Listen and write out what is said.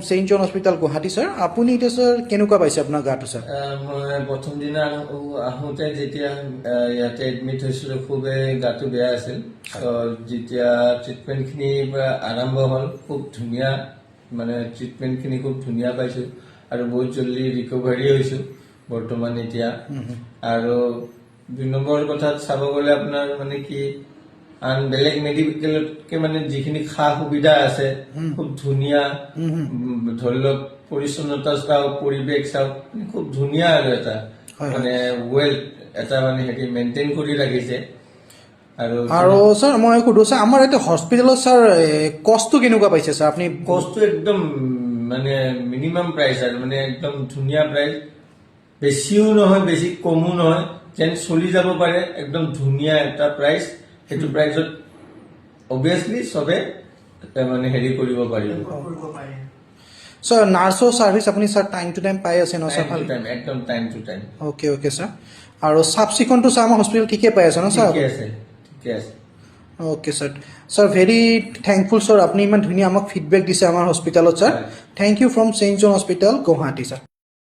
St. John Hospital Guwahati sir আপুনি এতিয়া sir কেনেকুৱা পাইছে আপোনাৰ গাটো স্যাৰ মই প্ৰথম দিনা আহোঁতে যেতিয়া ইয়াতে এডমিট হৈছিলোঁ খুবেই গাটো বেয়া আছিল যেতিয়া ট্ৰিটমেণ্টখিনি আৰম্ভ হ'ল খুব ধুনীয়া মানে ট্ৰিটমেণ্টখিনি খুব ধুনীয়া পাইছোঁ আৰু বহুত জলদি ৰিকভাৰী হৈছোঁ বৰ্তমান এতিয়া আৰু 2 নম্বৰ কথাত চাব গ'লে আপোনাৰ মানে কি আন বেলেগ মেডিকেলতকে মানে যিখিনি সা সুবিধা আছে খুব ধুনীয়া ধৰি লওক পৰিচ্ছন্নতা চাওক পৰিৱেশ চাওক খুব ধুনীয়া আৰু এটা মানে ৱেল এটা মানে হেৰি মেইনটেইন কৰি ৰাখিছে আৰু স্যাৰ মই সুধো স্যাৰ আমাৰ এতিয়া হস্পিটেলত স্যাৰ কষ্টটো কেনেকুৱা পাইছে স্যাৰ আপুনি কষ্টটো একদম মানে মিনিমাম প্ৰাইচ আৰু মানে একদম ধুনীয়া প্ৰাইচ বেছিও নহয় বেছি কমো নহয় যেন চলি যাব পাৰে একদম ধুনীয়া এটা প্ৰাইচ সেইটো প্ৰাইচত অবভিয়াছলি চবে মানে হেৰি কৰিব পাৰিব স্যাৰ নাৰ্ছৰ ছাৰ্ভিচ আপুনি স্যাৰ টাইম টু টাইম পাই আছে ন স্যাৰ ভাল একদম time to time okay okay sir আৰু চাফ চিকুণটো স্যাৰ আমাৰ হস্পিটেল ঠিকে পাই আছে ন স্যাৰ ঠিকে আছে okay sir sir very thankful sir আপুনি ইমান ধুনীয়া আমাক ফিডবেক দিছে আমাৰ হস্পিটেলত sir thank you from St. John Hospital Guwahati sir